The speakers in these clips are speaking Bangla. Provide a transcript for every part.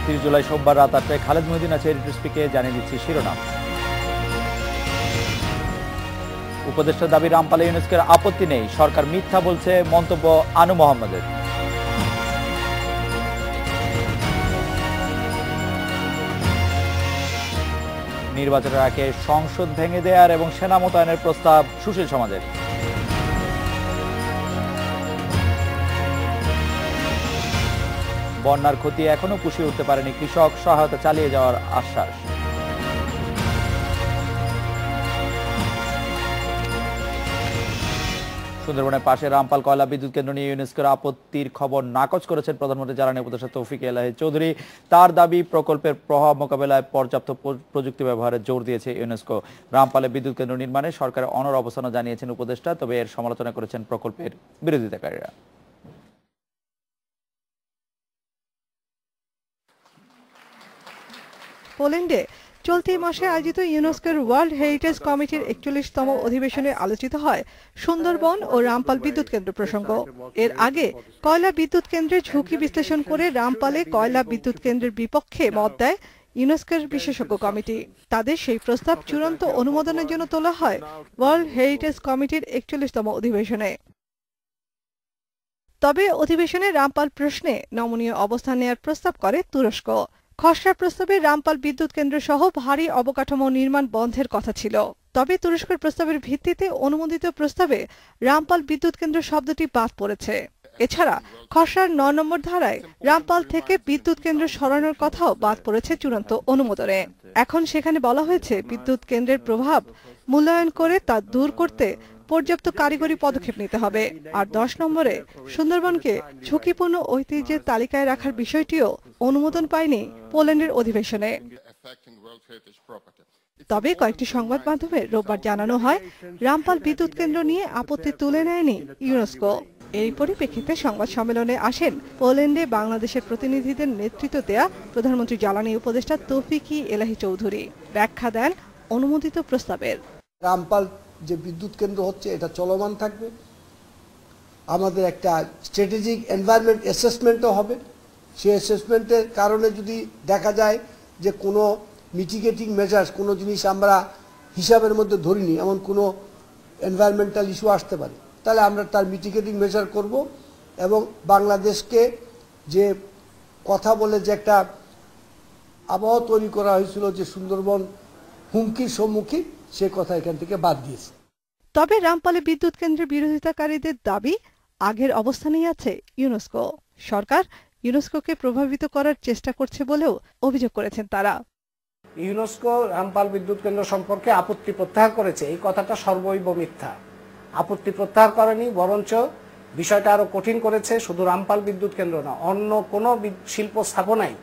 30 জুলাই সোমবার রাত 8টায় খালেদ মহিউদ্দিন আছে রিটস্পিকে জানিয়ে দিচ্ছি শিরোনাম। উপদেষ্টার দাবি রামপালে ইউনেস্কোর আপত্তি নেই, সরকার মিথ্যা বলছে মন্তব্য আনু মোহাম্মদের। নির্বাচনের আগে সংসদ ভেঙে দেওয়ার এবং সেনা মোতায়েনের প্রস্তাব সুশীল সমাজের। বন্যার ক্ষতি এখনো পুষিয়ে উঠতে পারেনি কৃষক, সহায়তা চালিয়ে যাওয়ার আশ্বাস। সুন্দরবনের পাশে রামপাল কয়লা বিদ্যুৎ কেন্দ্র নিয়ে ইউনেস্কোর আপত্তির খবর নাকচ করেছেন প্রধানমন্ত্রী জ্বালানি উপদেষ্টা তৌফিক এলাহি চৌধুরী। তার দাবি প্রকল্পের প্রভাব মোকাবেলায় পর্যাপ্ত প্রযুক্তি ব্যবহারে জোর দিয়েছে ইউনেস্কো। রামপালে বিদ্যুৎ কেন্দ্র নির্মাণে সরকারের অনড় অবস্থানও জানিয়েছেন উপদেষ্টা, তবে এর সমালোচনা করেছেন প্রকল্পের বিরোধিতাকারীরা। পোল্যান্ডে চলতি মাসে আয়োজিত ইউনেস্কোর ওয়ার্ল্ড হেরিটেজ কমিটির 41তম অধিবেশনে আলোচিত হয় সুন্দরবন ও রামপাল বিদ্যুৎ কেন্দ্র প্রসঙ্গ। এর আগে কয়লা বিদ্যুৎ কেন্দ্রের ঝুঁকি বিশ্লেষণ করে রামপালে কয়লা বিদ্যুৎ কেন্দ্রের বিপক্ষে মত দেয় ইউনেস্কোর বিশেষজ্ঞ কমিটি। তাদের সেই প্রস্তাব চূড়ান্ত অনুমোদনের জন্য তোলা হয় ওয়ার্ল্ড হেরিটেজ কমিটির 41তম অধিবেশনে। তবে অধিবেশনে রামপাল প্রশ্নে নমনীয় অবস্থান নেয়ার প্রস্তাব করে তুরস্ক। খসড়া প্রস্তাবে রামপাল বিদ্যুৎ কেন্দ্র সহ ভারী অবকাঠামো নির্মাণ বন্ধের কথা ছিল, তবে তুরস্কের প্রস্তাবের ভিত্তিতে অনুমোদিত প্রস্তাবে রামপাল বিদ্যুৎ কেন্দ্র শব্দটি বাদ পড়েছে। এছাড়া খসড়ার 9 নম্বর ধারায় রামপাল থেকে বিদ্যুৎ কেন্দ্র সরানোর কথাও বাদ পড়েছে চূড়ান্ত অনুমোদনে। এখন সেখানে বলা হয়েছে বিদ্যুৎ কেন্দ্রের প্রভাব মূল্যায়ন করে তা দূর করতে পর্যাপ্ত কারিগরি পদক্ষেপ নিতে হবে। আর 10 নম্বরে সুন্দরবনকে ঝুঁকিপূর্ণ ঐতিহ্যের তালিকায় রাখার বিষয়টিও অনুমোদন পায়নি পোল্যান্ডের অধিবেশনে। তবে কয়েকটি সংবাদ মাধ্যমে রোববার জানানো হয় রামপাল বিদ্যুৎ কেন্দ্র নিয়ে আপত্তি তুলে নেয়নি ইউনেস্কো। এই পরিপ্রেক্ষিতে সংবাদ সম্মেলনে আসেন পোল্যান্ডে বাংলাদেশের প্রতিনিধিদের নেতৃত্ব দেয়া প্রধানমন্ত্রী জ্বালানি উপদেষ্টা তৌফিক এলাহি চৌধুরী। ব্যাখ্যা দেন অনুমোদিত প্রস্তাবের। রামপাল যে বিদ্যুৎ কেন্দ্র হচ্ছে এটা চলমান থাকবে, আমাদের একটা স্ট্র্যাটেজিক এনভায়রনমেন্ট অ্যাসেসমেন্টও হবে। সেই অ্যাসেসমেন্টের কারণে যদি দেখা যায় যে কোনো মিটিগেটিং মেজার্স, কোনো জিনিস আমরা হিসাবের মধ্যে ধরিনি, এমন কোনো এনভায়রনমেন্টাল ইস্যু আসতে পারে, তাহলে আমরা তার মিটিগেটিং মেজার করব এবং বাংলাদেশকে যে কথা বলে যে একটা আবহাওয়া তৈরি করা হয়েছিল যে সুন্দরবন হুমকির সম্মুখীন, সে কথা এখান থেকে বাদ দিয়েছে। তবে রামপালে বিদ্যুৎ কেন্দ্রের বিরোধিতাকারীদের দাবি আগের অবস্থানেই আছে ইউনেস্কো। সরকার ইউনেস্কোকে প্রভাবিত করার চেষ্টা করছে বলেও অভিযোগ করেছেন তারা। ইউনেস্কো রামপাল বিদ্যুৎ কেন্দ্র সম্পর্কে আপত্তি প্রত্যাহার করেছে, এই কথাটা সর্বৈব মিথ্যা। আপত্তি প্রত্যাহার করেনি, বরঞ্চ বিষয়টা আরো কঠিন করেছে। শুধু রামপাল বিদ্যুৎ কেন্দ্র না, অন্য কোনো শিল্প স্থাপনাই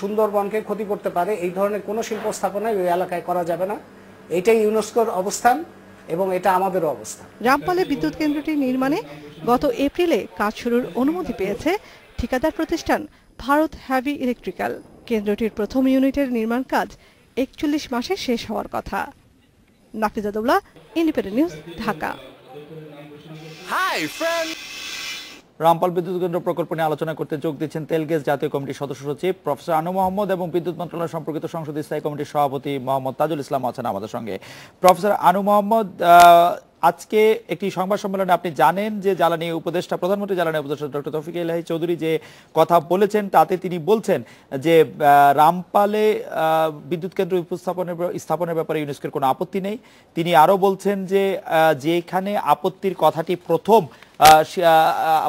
সুন্দরবনকে ক্ষতি করতে পারে, এই ধরনের কোনো শিল্প স্থাপনাই ওই এলাকায় করা যাবে না। এটাই ইউনেস্কোর অবস্থান এবং এটা আমাদেরও অবস্থান। রামপালে বিদ্যুৎ কেন্দ্রটি নির্মাণে গত এপ্রিলে কাজ শুরুর অনুমতি পেয়েছে ঠিকাদার প্রতিষ্ঠান ভারত হেভি ইলেকট্রিক্যাল। কেন্দ্রটির প্রথম ইউনিটের নির্মাণ কাজ 41 মাসে শেষ হওয়ার কথা। Nafiza Daula, independent news, Dhaka. রামপাল বিদ্যুৎ কেন্দ্র প্রকল্প নিয়ে আলোচনা করতে যোগ দিচ্ছেন তেলগেজ জাতীয় কমিটির সদস্য সচিব প্রফেসর আনু মোহাম্মদ এবং বিদ্যুৎ মন্ত্রণালয় সম্পর্কিত সংসদীয় স্থায়ী কমিটির সভাপতি মোহাম্মদ তাজুল ইসলাম আছেন আমাদের সঙ্গে। প্রফেসর আনু মোহাম্মদ, আজকে একটি সংবাদ সম্মেলনে আপনি জানেন যে জ্বালানি উপদেষ্টা, প্রধানমন্ত্রী জ্বালানি উপদেষ্টা ডক্টর তৌফিক এলাহি চৌধুরী যে কথা বলেছেন তাতে তিনি বলছেন যে রামপালে বিদ্যুৎ কেন্দ্র স্থাপনের ব্যাপারে ইউনেস্কোর কোনো আপত্তি নেই। তিনি আরো বলছেন যে যেখানে আপত্তির কথাটি প্রথম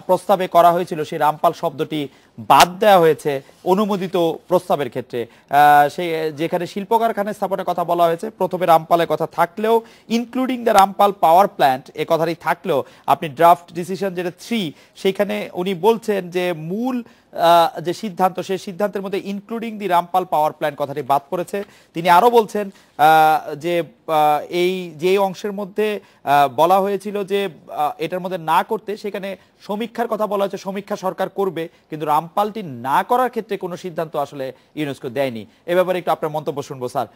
প্রস্তাবে করা হয়েছিল সেই রামপাল শব্দটি বাদ দেওয়া হয়েছে অনুমোদিত প্রস্তাবের ক্ষেত্রে। সেই যেখানে শিল্প কারখানা স্থাপনের কথা বলা হয়েছে প্রথমে রামপালের কথা থাকলেও including the Rampal power plant এ কথাটি থাকলেও আপনি ড্রাফট ডিসিশন যেটা 3 সেইখানে উনি বলছেন যে মূল যে সিদ্ধান্ত সেই সিদ্ধান্তের মধ্যে ইনক্লুডিং দি রামপাল পাওয়ার প্ল্যান্ট কথাটি বাদ পড়েছে। তিনি আরো বলছেন যে এই যে অংশের মধ্যে বলা হয়েছিল যে এটার মধ্যে না করতে সেখানে সমীক্ষার কথা বলা হয়েছে, সমীক্ষা সরকার করবে, কিন্তু রামপালটি না করার ক্ষেত্রে কোনো সিদ্ধান্ত আসলে ইউনেস্কো দেয়নি। এ ব্যাপারে একটু আপনার মন্তব্য শুনবো স্যার।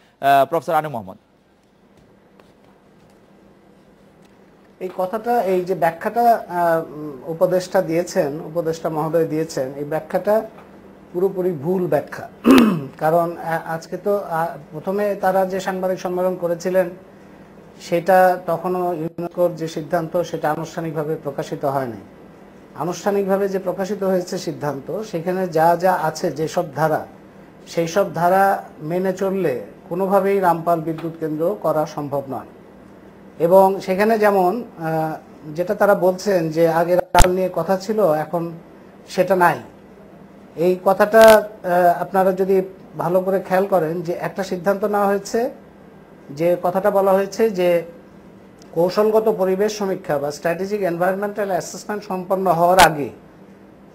প্রফেসর আনু মোহাম্মদ। এই কথাটা, এই যে ব্যাখ্যাটা উপদেষ্টা দিয়েছেন, উপদেষ্টা মহোদয় দিয়েছেন, এই ব্যাখ্যাটা পুরোপুরি ভুল ব্যাখ্যা। কারণ আজকে তো প্রথমে তারা যে সাংবাদিক সম্মেলন করেছিলেন সেটা তখনও ইউনেস্কোর যে সিদ্ধান্ত সেটা আনুষ্ঠানিকভাবে প্রকাশিত হয়নি। আনুষ্ঠানিকভাবে যে প্রকাশিত হয়েছে সিদ্ধান্ত, সেখানে যা যা আছে, যেসব ধারা, সেই সব ধারা মেনে চললে কোনোভাবেই রামপাল বিদ্যুৎ কেন্দ্র করা সম্ভব নয়। এবং সেখানে যেমন যেটা তারা বলছেন যে আগে রামপাল নিয়ে কথা ছিল, এখন সেটা নাই। এই কথাটা আপনারা যদি ভালো করে খেয়াল করেন যে একটা সিদ্ধান্ত নেওয়া হয়েছে, যে কথাটা বলা হয়েছে যে কৌশলগত পরিবেশ সমীক্ষা বা স্ট্র্যাটেজিক এনভায়রনমেন্টাল অ্যাসেসমেন্ট সম্পন্ন হওয়ার আগে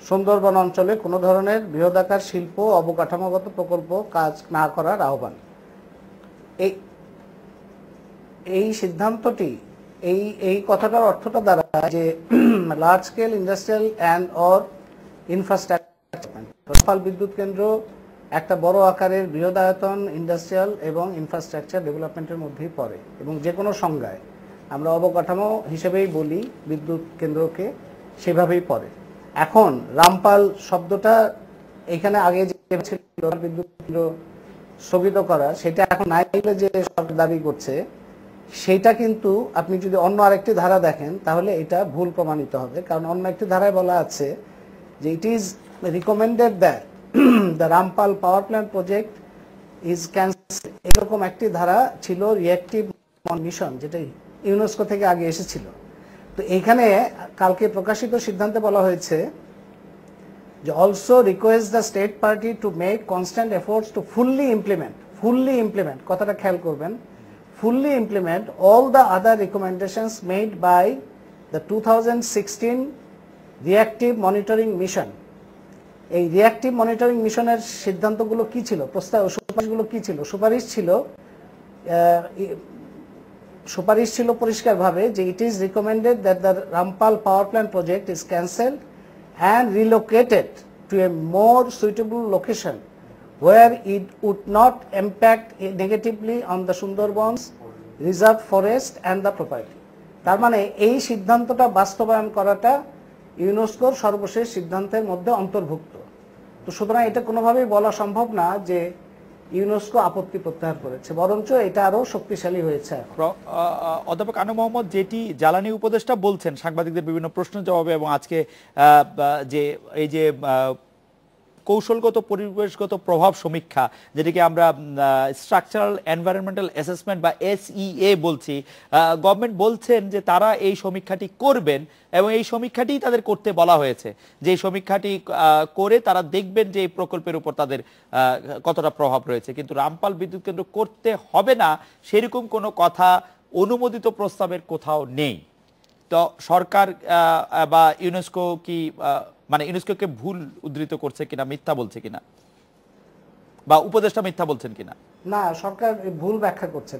সুন্দরবন অঞ্চলে কোনো ধরনের বৃহদাকার শিল্প অবকাঠামোগত প্রকল্প কাজ না করার আহ্বান। এই সিদ্ধান্তটি এই কথাটার অর্থটা দ্বারা যে large scale industrial and or infrastructure, Rampal বিদ্যুৎ কেন্দ্র একটা বড় আকারের বৃহদায়তন ইন্ডাস্ট্রিয়াল এবং ইনফ্রাস্ট্রাকচার ডেভেলপমেন্টের মধ্যেই পড়ে, এবং যে কোনো সংজ্ঞায় আমরা অবকাঠামো হিসেবেই বলি বিদ্যুৎ কেন্দ্রকে, সেভাবেই পড়ে। এখন রামপাল শব্দটা এখানে আগে যে ছিল বিদ্যুৎ কেন্দ্র স্থগিত করা, সেটা এখন নাই বলে যে সরকার দাবি করছে, সেটা কিন্তু আপনি যদি অন্য আরেকটি ধারা দেখেন তাহলে এটা ভুল প্রমাণিত হবে। কারণ অন্য একটি ধারায় বলা আছে যে it is recommended that the Rampal power plant project is cancel. এরকম একটি ধারা ছিল রিঅ্যাক্টিভ মিশন, যেটা ইউনেস্কো থেকে আগে এসেছিল। তো এইখানে কালকে প্রকাশিত সিদ্ধান্তে বলা হয়েছে যে also request the state party to make constant efforts to fully implement, কথাটা খেয়াল করবেন, fully implement all the other recommendations made by the 2016 reactive monitoring mission. এই রিঅ্যাক্টিভ মনিটরিং মিশনের সিদ্ধান্তগুলো কি ছিল, সুপারিশগুলো কি ছিল? সুপারিশ ছিল পরিষ্কারভাবে যে it is recommended that the Rampal power plant project is cancelled and relocated to a more suitable location where it would not impact negatively on the Sundarbans reserved forest and the property. তার মানে এই সিদ্ধান্তটা বাস্তবায়ন করাটা ইউনেস্কোর সর্বশেষ সিদ্ধান্তের মধ্যে অন্তর্ভুক্ত। তো সুতরাং এটা কোনোভাবেই বলা সম্ভব না যে ইউনেস্কো আপত্তি প্রত্যাহার করেছে, বরঞ্চ এটা আরো শক্তিশালী হয়েছে। অধ্যাপক আনু মোহাম্মদ, যেটি জ্বালানি উপদেষ্টা বলছেন সাংবাদিকদের বিভিন্ন প্রশ্নের জবাবে, এবং আজকে যে এই যে কৌশলগত পরিবেশগত প্রভাব সমীক্ষা, যেটাকে আমরা স্ট্রাকচারাল এনভায়রনমেন্টাল অ্যাসেসমেন্ট বা SEA বলছি, গভর্নমেন্ট বলছেন যে তারা এই সমীক্ষাটি করবেন এবং এই সমীক্ষাটি তাদের করতে বলা হয়েছে, যে এই সমীক্ষাটি করে তারা দেখবেন যে এই প্রকল্পের উপর তাদের কতটা প্রভাব রয়েছে। কিন্তু রামপাল বিদ্যুৎ কেন্দ্র করতে হবে না সেরকম কোনো কথা অনুমোদিত প্রস্তাবের কোথাও নেই। তো সরকার বা ইউনেস্কো কি মানে ইউনেস্কোকে ভুল উদ্ধৃত করছে কিনা, মিথ্যা বলছে কিনা, বা উপদেষ্টা মিথ্যা বলছেন কিনা? না, সরকার ভুল ব্যাখ্যা করছে।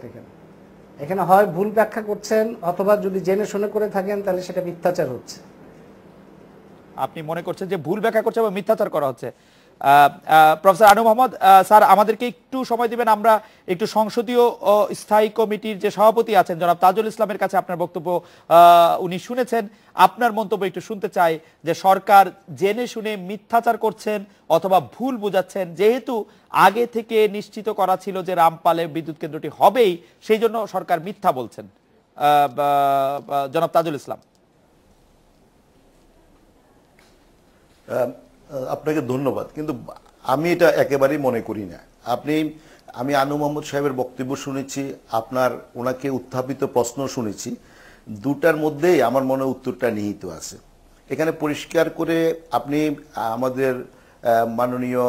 এখানে হয় ভুল ব্যাখ্যা করছেন, অথবা যদি জেনে শুনে করে থাকেন তাহলে সেটা মিথ্যাচার হচ্ছে। আপনি মনে করছেন যে ভুল ব্যাখ্যা করছে বা মিথ্যাচার করা হচ্ছে? প্রফেসর আনু মোহাম্মদ স্যার, আমাদেরকে একটু সময় দিবেন, আমরা একটু সংসদীয় স্থায়ী কমিটির যে সভাপতি আছেন জনাব তাজুল ইসলামের কাছে আপনার বক্তব্য উনি শুনেছেন, আপনার মন্তব্য একটু শুনতে চাই যে সরকার জেনে শুনে মিথ্যাচার করছেন অথবা ভুল বোঝাচ্ছেন, যেহেতু আগে থেকে নিশ্চিত করা ছিল যে রামপালে বিদ্যুৎ কেন্দ্রটি হবেই, সেই জন্য সরকার মিথ্যা বলছেন। জনাব তাজুল ইসলাম। আপনাকে ধন্যবাদ, কিন্তু আমি এটা একেবারেই মনে করি না। আমি আনু মোহাম্মদ সাহেবের বক্তব্য শুনেছি, ওনাকে উত্থাপিত প্রশ্ন শুনেছি, দুটার মধ্যেই আমার মনে উত্তরটা নিহিত আছে। এখানে পরিষ্কার করে আপনি আমাদের মাননীয়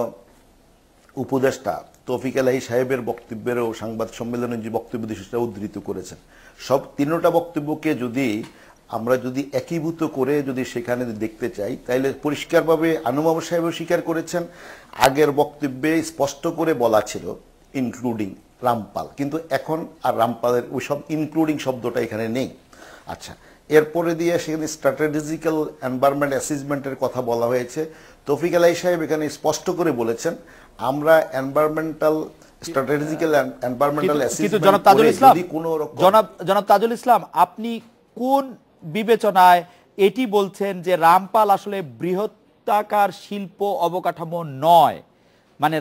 উপদেষ্টা তৌফিক এলাহি সাহেবের বক্তব্যেরও সংবাদ সম্মেলনে যে বক্তব্য সেটা উদ্ধৃত করেছেন। সব তিনটা বক্তব্যকে আমরা যদি একীভূত করে যদি সেখানে দেখতে চাই, তাহলে পরিষ্কারভাবে আনু মোহাম্মদ সাহেবও স্বীকার করেছেন, আগের বক্তব্যে স্পষ্ট করে বলা ছিল ইনক্লুডিং রামপাল, কিন্তু এখন আর রামপালের ওই সব ইনক্লুডিং শব্দটা এখানে নেই। আচ্ছা, এরপরে দিয়ে সেখানে স্ট্র্যাটেজিক্যাল এনভায়রনমেন্ট অ্যাসেসমেন্টের কথা বলা হয়েছে। তৌফিক এলাহি সাহেব এখানে স্পষ্ট করে বলেছেন আমরা এনভায়রনমেন্টাল স্ট্র্যাটেজিক্যাল এনভায়রনমেন্টাল অ্যাসেসমেন্ট যদি কোনো রকম। জনাব তাজুল ইসলাম, আপনি কোন বিবেচনায় এটি বলছেন যে রামপাল আসলে বৃহত্তাকার শিল্প অবকাঠামো নয়, মানে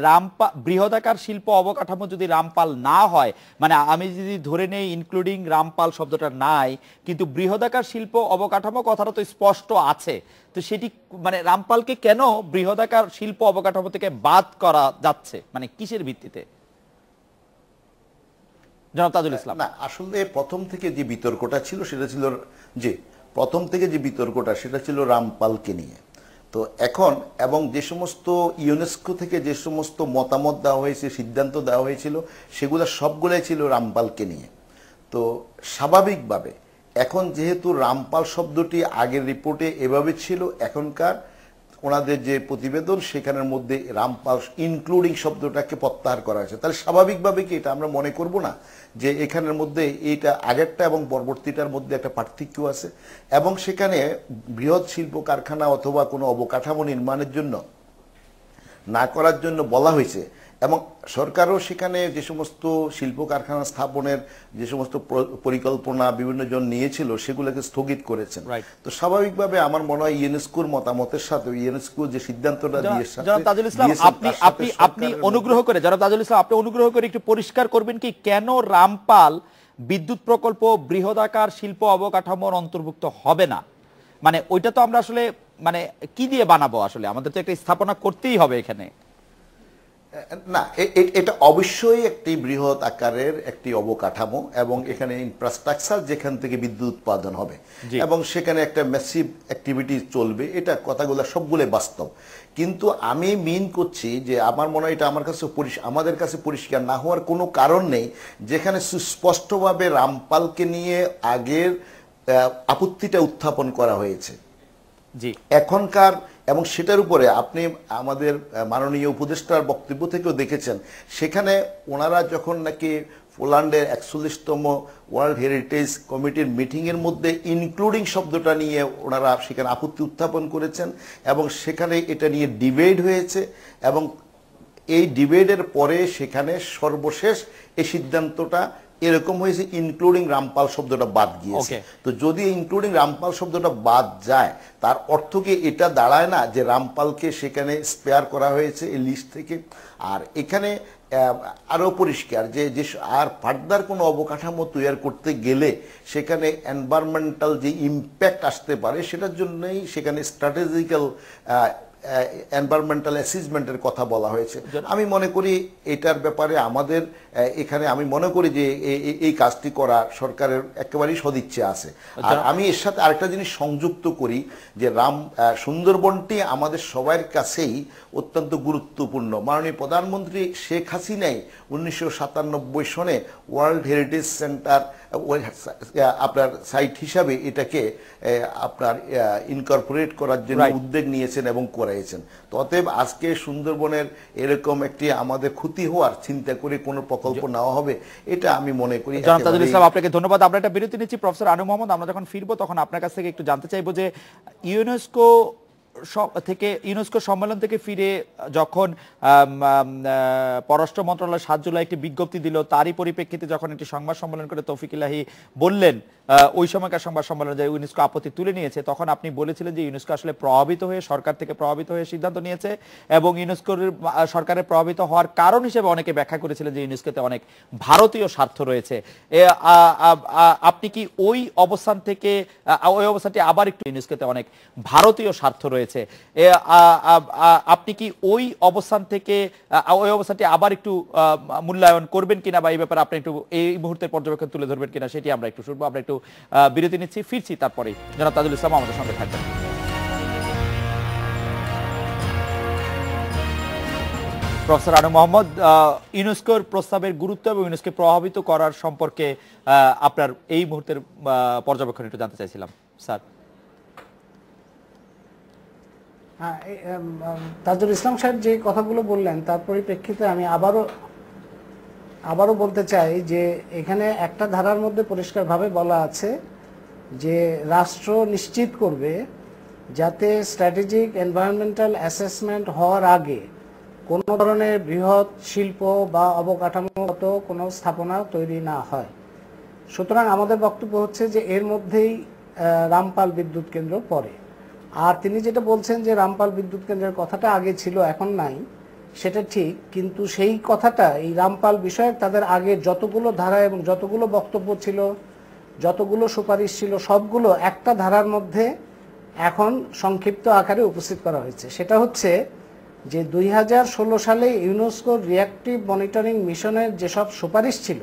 বৃহদাকার শিল্প অবকাঠামো যদি রামপাল না হয়, মানে আমি যদি ধরে নেই ইনক্লুডিং রামপাল শব্দটা নাই, কিন্তু বৃহদাকার শিল্প অবকাঠামো কথাটা তো স্পষ্ট আছে, তো সেটি মানে রামপালকে কেন বৃহদাকার শিল্প অবকাঠামো থেকে বাদ করা যাচ্ছে, মানে কিসের ভিত্তিতে? জনাব তাজুল ইসলাম। না, আসলে প্রথম থেকে যে বিতর্কটা ছিল সেটা ছিল রামপালকে নিয়ে। তো এখন এবং যে সমস্ত ইউনেস্কো থেকে যে সমস্ত মতামত দেওয়া হয়েছে, সিদ্ধান্ত দেওয়া হয়েছিল, সেগুলো সবগুলাই ছিল রামপালকে নিয়ে। তো স্বাভাবিকভাবে এখন যেহেতু রামপাল শব্দটি আগের রিপোর্টে এভাবে ছিল, এখনকার ওনাদের যে প্রতিবেদন সেখানের মধ্যে রামপাল ইনক্লুডিং শব্দটাকে প্রত্যাহার করা হয়েছে, তাহলে স্বাভাবিকভাবে কি এটা আমরা মনে করব না যে এখানের মধ্যে এইটা আগেরটা এবং পরবর্তীটার মধ্যে একটা পার্থক্য আছে, এবং সেখানে বৃহৎ শিল্প কারখানা অথবা কোনো অবকাঠামো নির্মাণের জন্য না করার জন্য বলা হয়েছে, এবং সরকারও সেখানে যে সমস্ত শিল্প কারখানা স্থাপনের যে সমস্ত পরিকল্পনা বিভিন্ন জন নিয়েছিল সেগুলোকে স্থগিত করেছেন। তো স্বাভাবিকভাবে আমার মনে হয় ইউনেস্কোর মতামতের সাথে ইউনেস্কো যে সিদ্ধান্তটা দিয়েছে, জনাব তাজুল ইসলাম আপনি অনুগ্রহ করে একটু পরিষ্কার করবেন কি কেন রামপাল বিদ্যুৎ প্রকল্প বৃহদাকার শিল্প অবকাঠামোর অন্তর্ভুক্ত হবে না? মানে ওইটা তো আমরা আসলে মানে কি দিয়ে বানাবো, আসলে আমাদের তো একটা স্থাপনা করতেই হবে এখানে। না, এটা অবশ্যই একটি বৃহৎ আকারের একটি অবকাঠামো, এবং এখানে ইনফ্রাস্ট্রাকচার যেখান থেকে বিদ্যুৎ উৎপাদন হবে এবং সেখানে একটা ম্যাসিভ অ্যাক্টিভিটি চলবে, এটা কথাগুলো সবগুলো বাস্তব। কিন্তু আমি মিন করছি যে আমার মনে হয় এটা আমাদের কাছে পরিষ্কার না হওয়ার কোনো কারণ নেই, যেখানে সুস্পষ্টভাবে রামপালকে নিয়ে আগের আপত্তিটা উত্থাপন করা হয়েছে এখনকার, এবং সেটার উপরে আপনি আমাদের মাননীয় উপদেষ্টার বক্তব্য থেকেও দেখেছেন, সেখানে ওনারা যখন নাকি পোল্যান্ডের 41তম ওয়ার্ল্ড হেরিটেজ কমিটির মিটিংয়ের মধ্যে ইনক্লুডিং শব্দটা নিয়ে ওনারা সেখানে আপত্তি উত্থাপন করেছেন, এবং সেখানে এটা নিয়ে ডিবেট হয়েছে, এবং এই ডিবেটের পরে সেখানে সর্বশেষ এই সিদ্ধান্তটা এরকম হয়েছে ইনক্লুডিং রামপাল শব্দটা বাদ গিয়েছে। তো যদি ইনক্লুডিং রামপাল শব্দটা বাদ যায়, তার অর্থ কি এটা দাঁড়ায় না যে রামপালকে সেখানে স্পেয়ার করা হয়েছে এই লিস্ট থেকে? আর এখানে আরো পরিষ্কার যে আর ফার্দার কোনো অবকাঠামো তৈরি করতে গেলে সেখানে এনভায়রনমেন্টাল যে ইম্প্যাক্ট আসতে পারে সেটার জন্যই সেখানে স্ট্র্যাটেজিক্যাল এনভায়রনমেন্টাল অ্যাসেসমেন্টের কথা বলা হয়েছে। আমি মনে করি এটার ব্যাপারে আমাদের এখানে আমি মনে করি যে এই কাজটি করা সরকারের একেবারেই সদিচ্ছা আছে। আর আমি এর সাথে আরেকটা জিনিস সংযুক্ত করি যে সুন্দরবনটি আমাদের সবার কাছেই অত্যন্ত গুরুত্বপূর্ণ। মাননীয় প্রধানমন্ত্রী শেখ হাসিনাই 1997 সনে ওয়ার্ল্ড হেরিটেজ সেন্টার আপনার সাইট হিসাবে এটাকে আপনার ইনকর্পোরেট করার জন্য উদ্যোগ নিয়েছেন এবং করাইছেন। অতএব আজকে সুন্দরবনের এরকম একটি আমাদের ক্ষতি হওয়ার চিন্তা করে কোনো প্রকল্প নেওয়া হবে এটা আমি মনে করি। জনাব তাজুল ইসলাম, আপনাকে ধন্যবাদ। আমরা একটা বিরতি নিচ্ছি। প্রফেসর আনু মোহাম্মদ, আমরা যখন ফিরবো তখন আপনার কাছ থেকে একটু জানতে চাইবো যে ইউনেস্কো সম্মেলন থেকে ফিরে যখন পররাষ্ট্র মন্ত্রণালয় 7 জুলাই একটি বিজ্ঞপ্তি দিল, তারই পরিপ্রেক্ষিতে যখন একটি সংবাদ সম্মেলন করে তৌফিক ইলাহি বললেন ওই সময়কার সংবাদ সম্মেলনে যে ইউনেস্কো আপত্তি তুলে নিয়েছে, তখন আপনি বলেছিলেন যে ইউনেস্কো আসলে প্রভাবিত হয়ে সরকার থেকে প্রভাবিত হয়ে সিদ্ধান্ত নিয়েছে, এবং ইউনেস্কোর সরকারের প্রভাবিত হওয়ার কারণ হিসেবে অনেকে ব্যাখ্যা করেছিলেন যে ইউনেস্কোতে অনেক ভারতীয় স্বার্থ রয়েছে। আপনি কি ওই অবস্থানটি আবার একটু ইউনেস্কোতে অনেক ভারতীয় স্বার্থ রয়েছে, আপনি কি ওই অবস্থানটি আবার একটু মূল্যায়ন করবেন কিনা, বা এই ব্যাপারে আপনি একটু এই মুহূর্তের পর্যবেক্ষণ তুলে ধরবেন কিনা সেটি আমরা একটু শুনবো। আমরা একটু বিরতি নিচ্ছি, ফিরছি তারপরে। জনাব তাজুল ইসলাম আমাদের সঙ্গে থাকবেন। প্রফেসর আনু মোহাম্মদ, ইউনেস্কোর প্রস্তাবের গুরুত্ব এবং ইউনেস্কো প্রভাবিত করার সম্পর্কে আপনার এই মুহূর্তের পর্যবেক্ষণ একটু জানতে চাইছিলাম স্যার। তাজুল ইসলাম সাহেব যে কথাগুলো বললেন তার পরিপ্রেক্ষিতে আমি আবারও বলতে চাই যে এখানে একটা ধারার মধ্যে পরিষ্কারভাবে বলা আছে যে রাষ্ট্র নিশ্চিত করবে যাতে স্ট্র্যাটেজিক এনভায়রনমেন্টাল অ্যাসেসমেন্ট হওয়ার আগে কোনো ধরনের বৃহৎ শিল্প বা অবকাঠামোগত কোনো স্থাপনা তৈরি না হয়। সুতরাং আমাদের বক্তব্য হচ্ছে যে এর মধ্যেই রামপাল বিদ্যুৎ কেন্দ্র পড়ে। আর তিনি যেটা বলছেন যে রামপাল বিদ্যুৎ কেন্দ্রের কথাটা আগে ছিল এখন নাই, সেটা ঠিক, কিন্তু সেই কথাটা এই রামপাল বিষয়ক তাদের আগে যতগুলো ধারা এবং যতগুলো বক্তব্য ছিল, যতগুলো সুপারিশ ছিল, সবগুলো একটা ধারার মধ্যে এখন সংক্ষিপ্ত আকারে উপস্থিত করা হয়েছে। সেটা হচ্ছে যে 2016 সালে ইউনেস্কোর রিঅ্যাক্টিভ মনিটরিং মিশনের যেসব সুপারিশ ছিল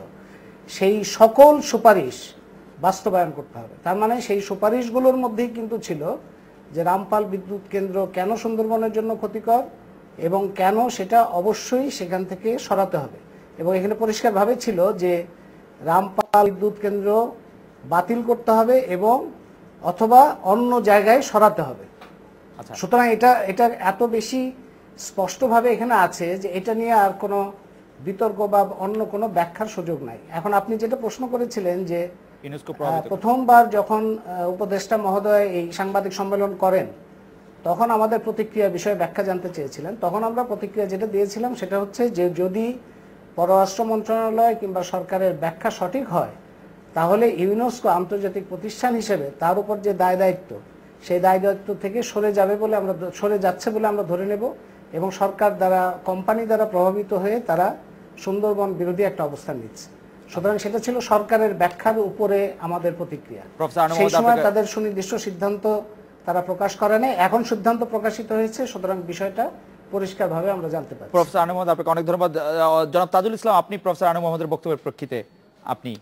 সেই সকল সুপারিশ বাস্তবায়ন করতে হবে। তার মানে সেই সুপারিশগুলোর মধ্যেই কিন্তু ছিল যে রামপাল বিদ্যুৎ কেন্দ্র কেন সুন্দরবনের জন্য ক্ষতিকর এবং কেন সেটা অবশ্যই সেখান থেকে সরাতে হবে। এবং এখানে পরিষ্কারভাবে ছিল যে রামপাল বিদ্যুৎ কেন্দ্র বাতিল করতে হবে এবং অথবা অন্য জায়গায় সরাতে হবে। আচ্ছা, সুতরাং এটা এত বেশি স্পষ্টভাবে এখানে আছে যে এটা নিয়ে আর কোনো বিতর্ক বা অন্য কোনো ব্যাখ্যার সুযোগ নাই। এখন আপনি যেটা প্রশ্ন করেছিলেন যে ইউনেস্কো প্রভাবিত প্রথমবার যখন উপদেষ্টা মহোদয় এই সাংবাদিক সম্মেলন করেন তখন আমাদের প্রতিক্রিয়া বিষয়ে ব্যাখ্যা জানতে চেয়েছিলেন। তখন আমরা প্রতিক্রিয়া যেটা দিয়েছিলাম সেটা হচ্ছে যে যদি পররাষ্ট্র মন্ত্রণালয় কিংবা সরকারের ব্যাখ্যা সঠিক হয় তাহলে ইউনেস্কো আন্তর্জাতিক প্রতিষ্ঠান হিসেবে তার উপর যে দায় দায়িত্ব সেই দায় দায়িত্ব থেকে সরে যাচ্ছে বলে আমরা ধরে নেব এবং সরকার দ্বারা কোম্পানি দ্বারা প্রভাবিত হয়ে তারা সুন্দরবন বিরোধী একটা অবস্থান নিচ্ছে। সুতরাং সেটা ছিল সরকারের ব্যাখ্যার উপরে আমাদের প্রতিক্রিয়া। সেই সময় তাদের সুনির্দিষ্ট সিদ্ধান্ত তারা প্রকাশ করে নাই, এখন সিদ্ধান্ত প্রকাশিত হয়েছে, সুতরাং বিষয়টা পরিষ্কারভাবে আমরা জানতে পারি। প্রফেসর আনু মোহাম্মদ, আপনাকে অনেক ধন্যবাদ। জনাব তাজুল ইসলাম, আপনি প্রফেসর আনু মোহাম্মদের বক্তব্যের প্রেক্ষিতে আপনি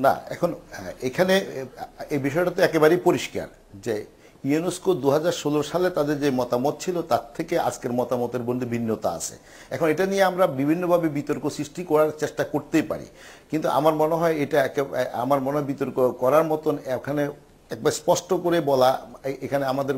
না, এখন এখানে এই বিষয়টা তো একেবারেই পরিষ্কার যে ইউনেস্কো 2016 সালে তাদের যে মতামত ছিল তার থেকে আজকের মতামতের মধ্যে ভিন্নতা আছে। এখন এটা নিয়ে আমরা বিভিন্নভাবে বিতর্ক সৃষ্টি করার চেষ্টা করতেই পারি, কিন্তু আমার মনে হয় বিতর্ক করার মতন এখানে একবার স্পষ্ট করে বলা এখানে আমাদের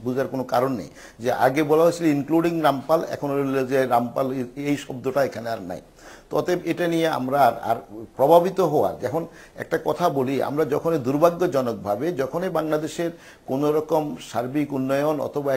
বুঝার কোনো কারণ নেই। যে আগে বলা হয়েছিল ইনক্লুডিং রামপাল, এখন যে রামপাল এই শব্দটা এখানে আর নাই। তো অতএব এটা নিয়ে আমরা আর প্রভাবিত হওয়ার, এখন একটা কথা বলি, আমরা যখনই দুর্ভাগ্যজনকভাবে যখনই বাংলাদেশের কোনো রকম সার্বিক উন্নয়ন অথবা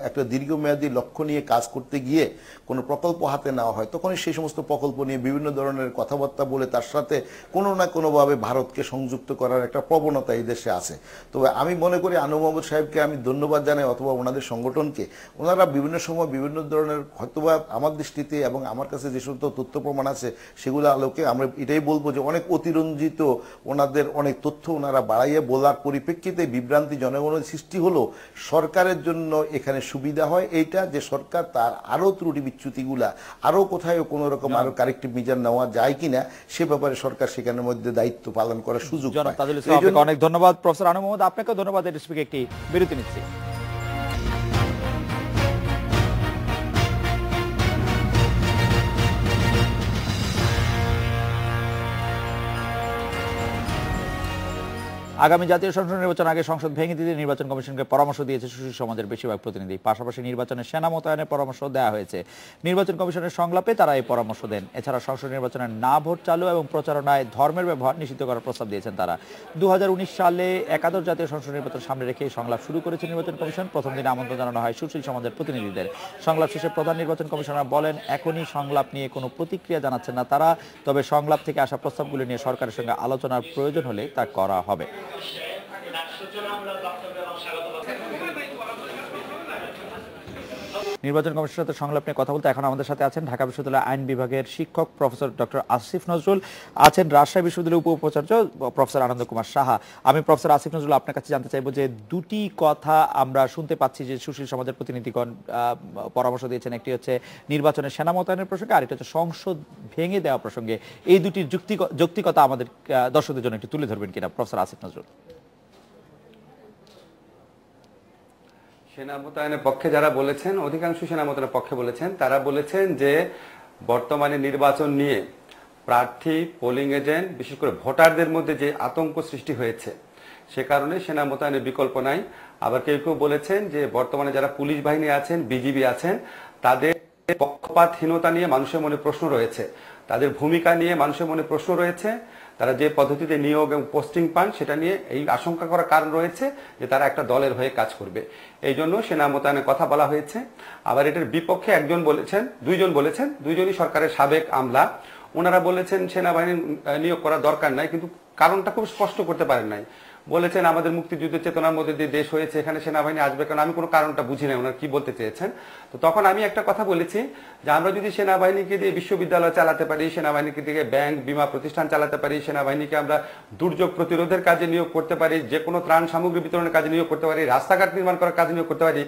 একটা দীর্ঘমেয়াদী লক্ষ্য নিয়ে কাজ করতে গিয়ে কোনো প্রকল্প হাতে নেওয়া হয়, তখনই সেই সমস্ত প্রকল্প নিয়ে বিভিন্ন ধরনের কথাবার্তা বলে তার সাথে কোনো না কোনোভাবে ভারতকে সংযুক্ত করার একটা প্রবণতা এই দেশে আছে। তবে আমি মনে করি আনু মোহাম্মদ সাহেবকে আমি ধন্যবাদ জানাই অথবা ওনাদের সংগঠনকে, ওনারা বিভিন্ন সময় বিভিন্ন ধরনের হয়তোবা আমার দৃষ্টিতে এবং আমার কাছে যে সমস্ত তথ্য প্রমাণ আছে সেগুলো আলোকে আমরা এটাই বলবো যে অনেক অতিরঞ্জিত ওনাদের অনেক তথ্য ওনারা বাড়াইয়ে বলার পরিপ্রেক্ষিতে বিভ্রান্তি জনগণের সৃষ্টি হলো। সরকারের জন্য এখানে সুবিধা হয় এইটা যে সরকার তার আরো ত্রুটি বিচ্যুতিগুলা আরো কোথায় কোনো রকম আরো কারেক্টিভ মেজার নেওয়া যায় কিনা সে ব্যাপারে সরকার সেখানের মধ্যে দায়িত্ব পালন করার সুযোগ পায়। আপনাকে অনেক ধন্যবাদ। প্রফেসর আনু মোহাম্মদ, আপনাকে ধন্যবাদ। এর স্পিকে একটি বিরতি নিচ্ছি। আগামী জাতীয় সংসদ নির্বাচন আগে সংসদ ভেঙে দিতে নির্বাচন কমিশনকে পরামর্শ দিয়েছে সুশীল সমাজের বেশিরভাগ প্রতিনিধি। পাশাপাশি নির্বাচনে সেনা মোতায়েনের পরামর্শ দেওয়া হয়েছে। নির্বাচন কমিশনের সংলাপে তারা এই পরামর্শ দেন। এছাড়া সংসদ নির্বাচনে না ভোট চালু এবং প্রচারণায় ধর্মের ব্যবহার নিষিদ্ধ করার প্রস্তাব দিয়েছেন তারা। 2019 সালে একাদশ জাতীয় সংসদ নির্বাচন সামনে রেখে সংলাপ শুরু করেছে নির্বাচন কমিশন। প্রথম দিনে আমন্ত্রণ জানানো হয় সুশীল সমাজের প্রতিনিধিদের। সংলাপ শেষে প্রধান নির্বাচন কমিশনার বলেন এখনই সংলাপ নিয়ে কোনো প্রতিক্রিয়া জানাচ্ছেন না তারা, তবে সংলাপ থেকে আসা প্রস্তাবগুলি নিয়ে সরকারের সঙ্গে আলোচনার প্রয়োজন হলে তা করা হবে। নির্বাচন কমিশনের সাথে সংলাপ নিয়ে কথা বলতে এখন আমাদের সাথে আছেন ঢাকা বিশ্ববিদ্যালয়ের আইন বিভাগের শিক্ষক প্রফেসর ডক্টর আসিফ নজরুল, আছেন রাজশাহী বিশ্ববিদ্যালয়ের উপ-উপাচার্য প্রফেসর আনন্দ কুমার সাহা। আমি প্রফেসর আসিফ নজরুল আপনার কাছে জানতে চাইবো যে দুটি কথা আমরা শুনতে পাচ্ছি যে সুশীল সমাজের প্রতিনিধিগণ পরামর্শ দিয়েছেন, একটি হচ্ছে নির্বাচনের সেনা মোতায়েনের প্রসঙ্গে, আরেকটি হচ্ছে সংসদ ভেঙে দেওয়া প্রসঙ্গে। এই দুটির যৌক্তিকতা আমাদের দর্শকদের জন্য একটু তুলে ধরবেন কিনা প্রফেসর আসিফ নজরুল? সেনা মোতায়েনের পক্ষে যারা বলেছেন, অধিকাংশ সেনা মোতায়েনের পক্ষে বলেছেন, তারা বলেছেন যে বর্তমানে নির্বাচন নিয়ে প্রার্থী, পোলিং এজেন্ট, বিশেষ করে ভোটারদের মধ্যে যে আতঙ্ক সৃষ্টি হয়েছে সে কারণে সেনা মোতায়েনের বিকল্প নাই। আবার কেউ কেউ বলেছেন যে বর্তমানে যারা পুলিশ বাহিনী আছেন, বিজিবি আছেন, তাদের পক্ষপাতহীনতা নিয়ে মানুষের মনে প্রশ্ন রয়েছে, তাদের ভূমিকা নিয়ে মানুষের মনে প্রশ্ন রয়েছে, তারা যে পদ্ধতিতে নিয়োগ এবং পোস্টিং পান সেটা নিয়ে এই আশঙ্কা করার কারণ রয়েছে যে তারা একটা দলের হয়ে কাজ করবে। এই জন্য সেনা মোতায়েনের কথা বলা হয়েছে। আবার এটার বিপক্ষে দুইজনই সরকারের সাবেক আমলা। ওনারা বলেছেন সেনাবাহিনী নিয়োগ করার দরকার নাই, কিন্তু কারণটা খুব স্পষ্ট করতে পারেন নাই। বলেছেন আমাদের মুক্তিযুদ্ধের চেতনার মধ্যে দিয়ে দেশ হয়েছে, এখানে সেনাবাহিনী আসবে কেন, আমি কোনো কারণটা বুঝি না ওনারা কি বলতে চেয়েছেন। তো তখন আমি একটা কথা বলেছি যে আমরা যদি সেনাবাহিনীকে দিয়ে বিশ্ববিদ্যালয় চালাতে পারি, সেনাবাহিনীকে দিয়ে ব্যাংক বিমা প্রতিষ্ঠান চালাতে পারি, সেনাবাহিনীকে আমরা দুর্যোগ প্রতিরোধের কাজে নিয়োগ করতে পারি, যে কোনো ত্রাণ সামগ্রী বিতরণের কাজে নিয়োগ করতে পারি, রাস্তাঘাট নির্মাণ করার কাজে নিয়োগ করতে পারি,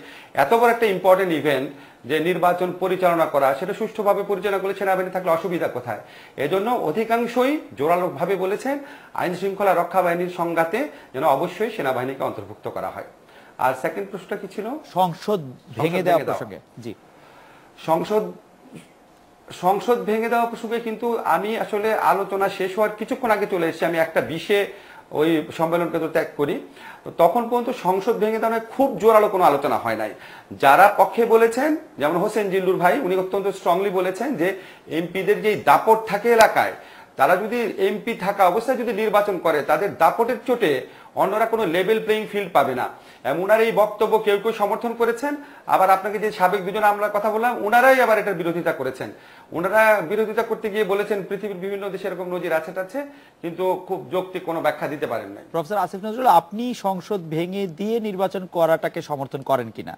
এত বড় একটা ইম্পর্টেন্ট ইভেন্ট যে নির্বাচন পরিচালনা করা, সেটা সুষ্ঠুভাবে পরিচালনা করলে সেনাবাহিনী থাকলে অসুবিধা কোথায়? এজন্য অধিকাংশই জোরালোভাবে বলেছেন আইন শৃঙ্খলা রক্ষা বাহিনীর সংঘাতে যেন অবশ্যই সেনাবাহিনীকে অন্তর্ভুক্ত করা হয়। আর সেকেন্ড প্রশ্নটা কি ছিল? সংসদ ভেঙে দেওয়া প্রসঙ্গে। জি, সংসদ ভেঙে দেওয়া প্রসঙ্গে কিন্তু আমি আসলে আলোচনা শেষ হওয়ার কিছুক্ষণ আগে চলে এসেছি। আমি একটা বিষয়ে ওই সম্মেলন কেন্দ্র ত্যাগ করি, তো তখন পর্যন্ত সংসদ ভেঙে দেওয়া খুব জোরালো কোনো আলোচনা হয় নাই। যারা পক্ষে বলেছেন, যেমন হোসেন জিল্লুর ভাই, উনি অত্যন্ত স্ট্রংলি বলেছেন যে এমপিদের যে দাপট থাকে এলাকায়, তারা যদি এমপি থাকা অবস্থায় যদি নির্বাচন করে, তাদের দাপটের চোটে অন্যরা কোনো লেভেল প্লেইং ফিল্ড পাবে না। ওনার এই বক্তব্য কেউ কেউ সমর্থন করেছেন, আবার আপনাকে যে সাবেক দুজন আমরা কথা বললাম ওনারাই আবার এটার বিরোধিতা করেছেন। ওনারা বিরোধিতা করতে গিয়ে বলেছেন পৃথিবীর বিভিন্ন দেশে এরকম নজির আছে, কিন্তু খুব যৌক্তিক কোনো ব্যাখ্যা দিতে পারেন নাই। প্রফেসর আসিফ নজরুল, আপনি সংসদ ভেঙে দিয়ে নির্বাচন করাটাকে সমর্থন করেন কিনা?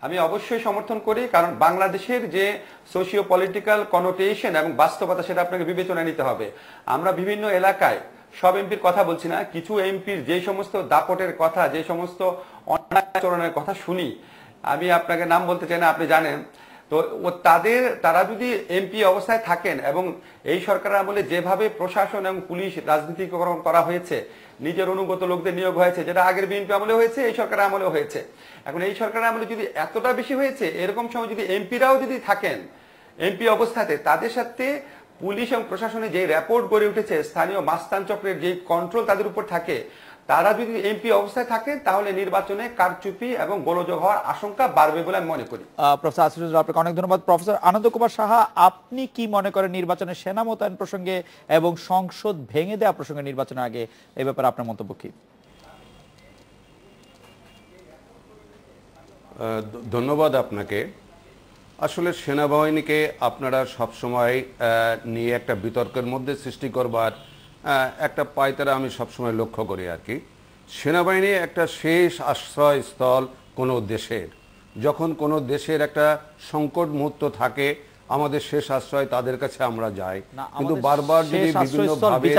আমি অবশ্যই সমর্থন করি, কারণ বাংলাদেশের যে সোশিও পলিটিক্যাল কনোটেশন এবং বাস্তবতা, সেটা আপনাকে বিবেচনায় নিতে হবে। আমরা বিভিন্ন এলাকায়, সব এমপির কথা বলছি না, কিছু এমপির যে সমস্ত দাপটের কথা, যে সমস্ত অনাচরণের কথা শুনি, আমি আপনাকে নাম বলতে চাই না, আপনি জানেন, তো তারা যদি এমপি অবস্থায় থাকেন এবং এই সরকারের আমলে যেভাবে প্রশাসন এবং পুলিশ রাজনীতিকরণ করা হয়েছে, নিজের অনুগত লোকদের নিয়োগ হয়েছে, যেটা আগের বিএনপি আমলে হয়েছে, এই সরকারের আমলেও হয়েছে। এখন এই সরকারের আমলে যদি এতটা বেশি হয়েছে, এরকম সময় যদি এমপিরাও যদি থাকেন এমপি অবস্থাতে, তাদের সাথে পুলিশ এবং প্রশাসনের যে র্যাপোর্ট গড়ে উঠেছে, স্থানীয় মাস্তান চক্রের যে কন্ট্রোল তাদের উপর থাকে, তারা যদি এমপি অবস্থায় থাকে, তাহলে নির্বাচনে কারচুপি এবং গোলযোগ হওয়ার আশঙ্কা বাড়বে বলে আমি মনে করি। প্রফেসর আসিফ নজরুল, আপনাকে অনেক ধন্যবাদ। প্রফেসর আনন্দ কুমার সাহা, আপনি কি মনে করেন নির্বাচনে সেনা মোতায়েন প্রসঙ্গে এবং সংসদ ভেঙে দেওয়া প্রসঙ্গে নির্বাচনের আগে, এই ব্যাপারে আপনার মন্তব্য কি? ধন্যবাদ আপনাকে। আসলে সেনাবাহিনীকে আপনারা সবসময় নিয়ে একটা বিতর্কের মধ্যে সৃষ্টি করবার একটা পায়তারা আমি সবসময় লক্ষ্য করি আর কি। সেনাবাহিনী একটা শেষ আশ্রয়স্থল কোনো দেশের। যখন কোনো দেশের একটা সংকট মুহূর্ত থাকে, আমাদের শেষ আশ্রয় তাদের কাছে আমরা যাই, কিন্তু বারবার যদি বিভিন্নভাবে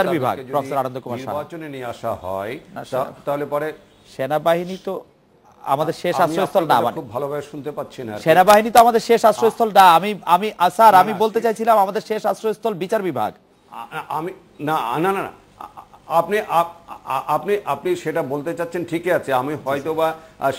নির্বাচনে নিয়ে আসা হয়, তাহলে পরে সেনাবাহিনী তো আমাদের শেষ আশ্রয়স্থল না। খুব ভালোভাবে শুনতে পাচ্ছি না। সেনাবাহিনী তো আমাদের শেষ আশ্রয়স্থল না। আমি স্যার, আমি বলতে চাইছিলাম আমাদের শেষ আশ্রয়স্থল বিচার বিভাগ। আমি না না না আপনি আপনি আপনি সেটা বলতে চাচ্ছেন, ঠিকই আছে। আমি হয়তোবা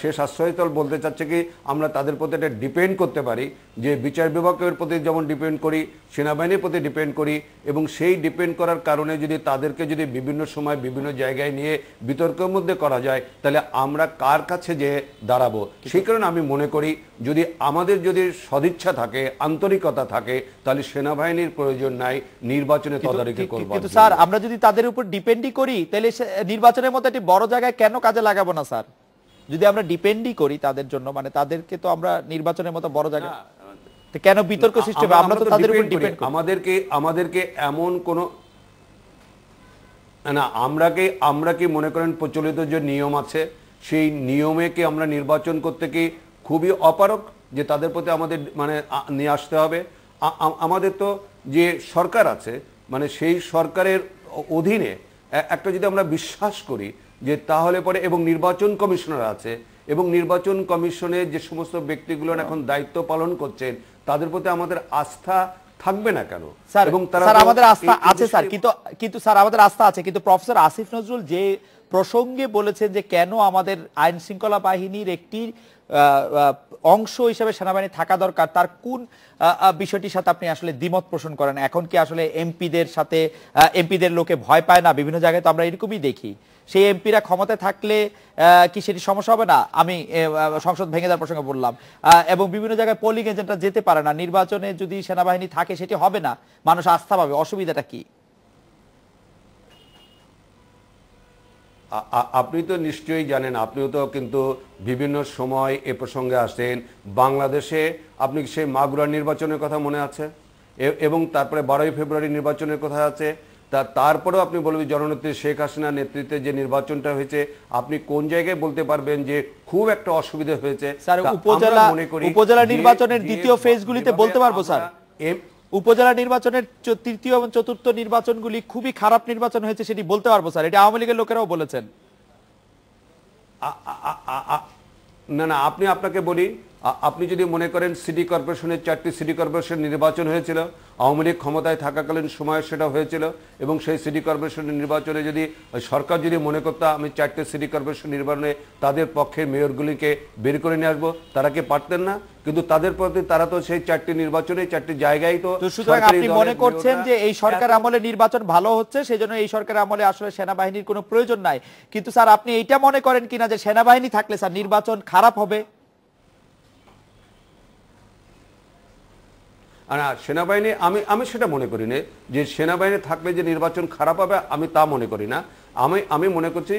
শেষ আশ্রয়স্থল বলতে চাচ্ছি কি, আমরা তাদের প্রতি এটা ডিপেন্ড করতে পারি, যে বিচার বিভাগের প্রতি যেমন ডিপেন্ড করি, সেনাবাহিনীর প্রতি ডিপেন্ড করি, এবং সেই ডিপেন্ড করার কারণে যদি তাদেরকে যদি বিভিন্ন সময় বিভিন্ন জায়গায় নিয়ে বিতর্কের মধ্যে করা যায়, তাহলে আমরা কার কাছে যে দাঁড়াবো? সেই কারণে আমি মনে করি, যদি আমাদের যদি সদিচ্ছা থাকে, আন্তরিকতা থাকে, তাহলে সেনাবাহিনীর প্রয়োজন নাই নির্বাচনে তদারকি করবার। কিন্তু স্যার, আমরা যদি তাদের উপর ডিপেন্ডই করি, তাহলে নির্বাচনের মতো একটি বড় জায়গায় কেন কাজে লাগাবো না স্যার? যদি আমরা ডিপেন্ডই করি তাদের জন্য, মানে তাদেরকে তো আমরা নির্বাচনের মতো বড় জায়গা, কেন বিতর্ক সৃষ্টি হবে? আমরা তো তাদের উপর ডিপেন্ড করি। আমাদেরকে এমন কোন না, আমরা কি মনে করেন প্রচলিত যে নিয়ম আছে, সেই নিয়মে কি আমরা নির্বাচন করতে কি খুবই অপারগ যে তাদের প্রতি আমাদের মানে নিয়ে আসতে হবে? আমাদের তো যে সরকার আছে, মানে সেই সরকারের অধীনে একটা যদি আমরা বিশ্বাস করি যে তাহলে পরে, এবং নির্বাচন কমিশনার আছে, এবং নির্বাচন কমিশনের যে সমস্ত ব্যক্তিগুলো এখন দায়িত্ব পালন করছেন, তাদের প্রতি আমাদের আস্থা থাকবে না কেন? এবং তারা আমাদের আস্থা আছে স্যার, কিন্তু স্যার আমাদের আস্থা আছে, কিন্তু প্রফেসর আসিফ নজরুল যে প্রসঙ্গে বলেছেন যে কেন আমাদের আইন শৃঙ্খলা বাহিনীর একটি অংশ হিসেবে সেনাবাহিনী থাকা দরকার, তার কোন বিষয়টির সাথে আপনি আসলে দ্বিমত পোষণ করেন? এখন কি আসলে এমপিদের লোকে ভয় পায় না? বিভিন্ন জায়গায় তো আমরা এরকমই দেখি। সেই এমপিরা ক্ষমতায় থাকলে কি সেটি সমস্যা হবে না? আমি সংসদ ভেঙে দেওয়ার প্রসঙ্গে বললাম, এবং বিভিন্ন জায়গায় পোলিং এজেন্টরা যেতে পারে না। নির্বাচনে যদি সেনাবাহিনী থাকে সেটি হবে না, মানুষ আস্থা পাবে, অসুবিধাটা কি? আপনি তো নিশ্চয়ই জানেন, আপনিও তো কিন্তু বিভিন্ন সময় এ প্রসঙ্গে আসেন। বাংলাদেশে আপনি সেই মাগুরা নির্বাচনের কথা মনে আছে, এবং তারপরে 12ই ফেব্রুয়ারি নির্বাচনের কথা আছে। তারপরেও আপনি বলবেন জননেত্রী শেখ হাসিনার নেতৃত্বে যে নির্বাচনটা হয়েছে আপনি কোন জায়গায় বলতে পারবেন যে খুব একটা অসুবিধা হয়েছে? স্যার, তা উপজেলা আমরা মনে করি উপজেলা যে- নির্বাচনের যে দ্বিতীয় ফেজগুলিতে যেভাবে বলতে পারবো স্যার, আমরা উপজেলা নির্বাচনের তৃতীয় এবং চতুর্থ নির্বাচনগুলি খুবই খারাপ নির্বাচন হয়েছে সেটি বলতে পারবো স্যার, এটা আওয়ামী লীগের লোকেরাও বলেছেন। না না, আপনাকে বলি, আপনি যদি মনে করেন সিটি কর্পোরেশনের 4টি সিটি কর্পোরেশন নির্বাচন হয়েছিল, আওয়ামী লীগ ক্ষমতায় থাকাকালীন সময় সেটা হয়েছিল, এবং সেই সিটি কর্পোরেশনের নির্বাচনে যদি সরকার যদি মনে করতো আমি 4টে সিটি কর্পোরেশন নির্বাচনে তাদের পক্ষে মেয়রগুলিকে বের করে নিয়ে আসবো, তারা কি পারতেন না? কিন্তু তাদের প্রতি তারা তো সেই 4টি নির্বাচনে 4টি জায়গায় তো। সুতরাং আপনি মনে করছেন যে এই সরকার আমলে নির্বাচন ভালো হচ্ছে, সেজন্য এই সরকার আমলে আসলে সেনাবাহিনীর কোনো প্রয়োজন নাই, কিন্তু স্যার আপনি এইটা মনে করেন কিনা যে সেনাবাহিনী থাকলে স্যার নির্বাচন খারাপ হবে? না, সেনাবাহিনী আমি সেটা মনে করি না যে সেনাবাহিনী থাকলে যে নির্বাচন খারাপ হবে, আমি তা মনে করি না। আমি মনে করছি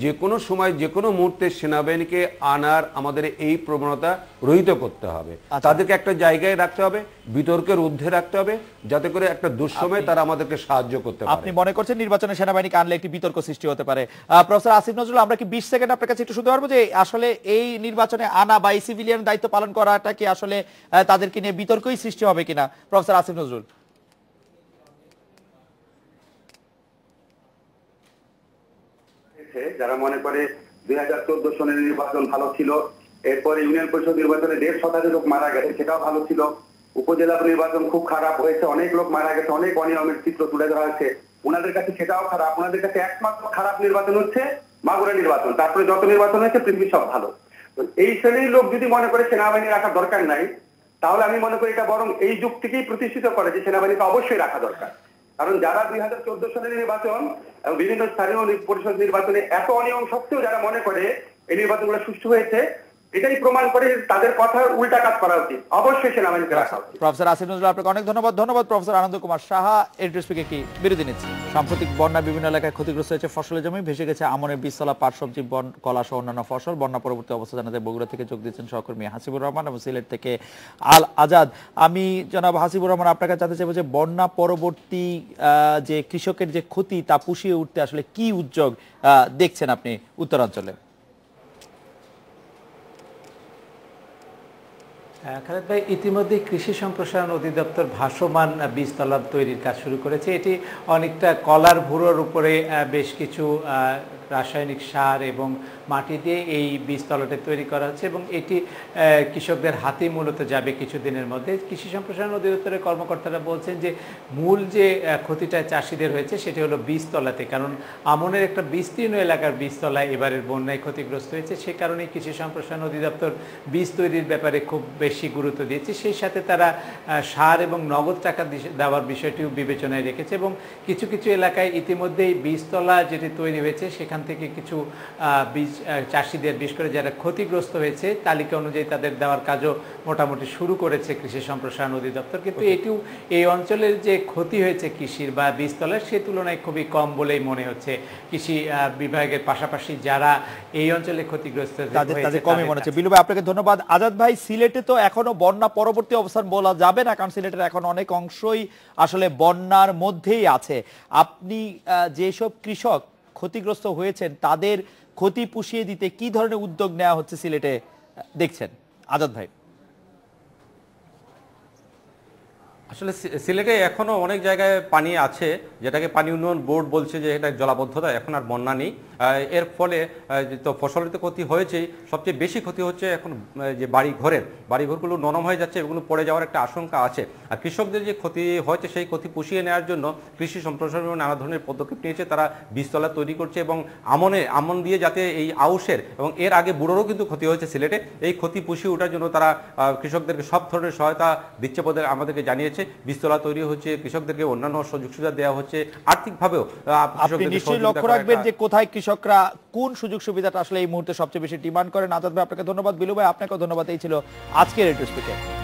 যে কোনো সময় যে কোনো মুহূর্তে সেনাবাহিনীকে আনার আমাদের এই প্রবণতা রহিত করতে হবে, তাদেরকে একটা জায়গায় রাখতে হবে, বিতর্কের ঊর্ধ্বে রাখতে হবে, যাতে করে একটা দুঃসময়ে তারা আমাদেরকে সাহায্য করতে পারে। আপনি মনে করছেন নির্বাচনে সেনাবাহিনীকে আনলে একটি বিতর্ক সৃষ্টি হতে পারে? প্রফেসর আসিফ নজরুল, আমরা কি 20 সেকেন্ড আপনার কাছে একটু শুনতে পারবো যে আসলে এই নির্বাচনে আনা বা এই সিভিলিয়ান দায়িত্ব পালন করাটা কি আসলে তাদেরকে নিয়ে বিতর্কই সৃষ্টি হবে কিনা? প্রফেসর আসিফ নজরুল। যারা মনে করে 2014 সনের নির্বাচন ভালো ছিল, এরপরে ইউনিয়ন পরিষদ নির্বাচনে 150 লোক মারা গেছে, সেটাও ভালো ছিল। উপজেলা নির্বাচন খুব খারাপ হয়েছে, অনেক লোক মারা গেছে, অনেক অনিয়মের চিত্র তুলে ধরা হয়েছে, ওনাদের কাছে সেটাও খারাপ। ওনাদের কাছে একমাত্র খারাপ নির্বাচন হচ্ছে মাগুরা নির্বাচন, তারপরে যত নির্বাচন হয়েছে পৃথিবী সব ভালো। এই শ্রেণীর লোক যদি মনে করে সেনাবাহিনী রাখার দরকার নাই, তাহলে আমি মনে করি এটা বরং এই যুক্তিকেই প্রতিষ্ঠিত করে যে সেনাবাহিনীকে অবশ্যই রাখা দরকার। কারণ যারা 2014 সালের নির্বাচন এবং বিভিন্ন স্থানীয় পরিষদ নির্বাচনে এত অনিয়ম সত্ত্বেও যারা মনে করে এই নির্বাচনগুলো সুষ্ঠু হয়েছে, এটাই প্রমাণ করে তাদের কথার উল্টা কাজ করা উচিত। অবশ্যই সেনাবাহিনীকে রাখা উচিত। প্রফেসর আসিফ নজরুল, আপনাকে অনেক ধন্যবাদ। প্রফেসর আনন্দ কুমার সাহা এডিটর একটি বিরতি নিচ্ছি। সাম্প্রতিক বন্যা বিভিন্ন এলাকায় ক্ষতিগ্রস্ত হয়েছে ফসলের জমি, ভেসে গেছে আমনের বীজতলা, পাট, সবজি, বন, কলা সহ অন্যান্য ফসল। বন্যা পরবর্তী অবস্থা জানাতে বগুড়া থেকে যোগ দিচ্ছেন সহকর্মী হাসিবুর রহমান এবং সিলেট থেকে আল আজাদ। আমি জনাব হাসিবুর রহমান আপনার কাছে জানতে চাইবো যে বন্যা পরবর্তী যে কৃষকের যে ক্ষতি তা পুষিয়ে উঠতে আসলে কি উদ্যোগ দেখছেন আপনি উত্তরাঞ্চলে? খালেদ ভাই, ইতিমধ্যে কৃষি সম্প্রসারণ অধিদপ্তর ভাসমান বীজতলা তৈরির কাজ শুরু করেছে। এটি অনেকটা কলার ভুড়োর উপরে বেশ কিছু রাসায়নিক সার এবং মাটি দিয়ে এই বীজতলাটি তৈরি করা হচ্ছে এবং এটি কৃষকদের হাতে মূলত যাবে কিছুদিনের মধ্যে। কৃষি সম্প্রসারণ অধিদপ্তরের কর্মকর্তারা বলছেন যে মূল যে ক্ষতিটা চাষিদের হয়েছে সেটি হলো বীজতলাতে, কারণ আমনের একটা বিস্তীর্ণ এলাকার বীজতলায় এবারের বন্যায় ক্ষতিগ্রস্ত হয়েছে। সে কারণে কৃষি সম্প্রসারণ অধিদপ্তর বীজ তৈরির ব্যাপারে খুব বেশি গুরুত্ব দিয়েছে। সেই সাথে তারা সার এবং নগদ টাকা দেওয়ার বিষয়টিও বিবেচনায় রেখেছে এবং কিছু কিছু এলাকায় ইতিমধ্যেই বীজতলা যেটি তৈরি হয়েছে সেখান থেকে কিছু বীজ চাষিদের, বিশেষ করে যারা ক্ষতিগ্রস্ত হয়েছে তালিকা অনুযায়ী তাদের দেওয়ার কাজও মোটামুটি শুরু করেছে কৃষি সম্প্রসারণ অধিদপ্তর। কিন্তু এটিও এই অঞ্চলের যে ক্ষতি হয়েছে কৃষির বা বীজতলার সে তুলনায় খুবই কম বলেই মনে হচ্ছে। কৃষি বিভাগের পাশাপাশি যারা এই অঞ্চলে ক্ষতিগ্রস্ত তাদের কমই মনে হচ্ছে। বিলু ভাই আপনাকে ধন্যবাদ। আজাদ ভাই, সিলেটে তো এখনো বন্যা পরবর্তী অবস্থান বলা যাবে না, কারণ সিলেটের এখন অনেক অংশই আসলে বন্যার মধ্যেই আছে। আপনি যেসব কৃষক ক্ষতিগ্রস্ত হয়েছেন তাদের ক্ষতি পুষিয়ে দিতে কি ধরনের উদ্যোগ নেওয়া হচ্ছে সিলেটে দেখছেন? আজাদ ভাই। আসলে সিলেটে এখনো অনেক জায়গায় পানি আছে, যেটাকে পানি উন্নয়ন বোর্ড বলছে যে এটা জলাবদ্ধতা, এখন আর বন্যা নেই। এর ফলে তো ফসলের তো ক্ষতি হয়েছেই, সবচেয়ে বেশি ক্ষতি হচ্ছে এখন যে বাড়িঘরগুলো নরম হয়ে যাচ্ছে, এগুলো পড়ে যাওয়ার একটা আশঙ্কা আছে। আর কৃষকদের যে ক্ষতি হয়েছে সেই ক্ষতি পুষিয়ে নেওয়ার জন্য কৃষি সম্প্রসারণ নানা ধরনের পদক্ষেপ নিয়েছে। তারা বীজতলা তৈরি করছে এবং আমন দিয়ে যাতে এই আউশের এবং এর আগে বুড়োরও কিন্তু ক্ষতি হয়েছে সিলেটে, এই ক্ষতি পুষিয়ে ওঠার জন্য তারা কৃষকদেরকে সব ধরনের সহায়তা দিচ্ছে বলে আমাদেরকে জানিয়েছে। বীজতলা তৈরি হচ্ছে, কৃষকদেরকে অন্যান্য সুযোগ সুবিধা দেওয়া হচ্ছে, আর্থিকভাবেও আপনি নিশ্চয়ই লক্ষ্য রাখবেন যে কোথায় কৃষকরা কোন সুযোগ সুবিধাটা আসলে এই মুহূর্তে সবচেয়ে বেশি ডিমান্ড করেন। আজাদ ভাই আপনাকে ধন্যবাদ, বিলু ভাই আপনাকেও ধন্যবাদ। এই ছিল আজকের এডিটর স্পিকার।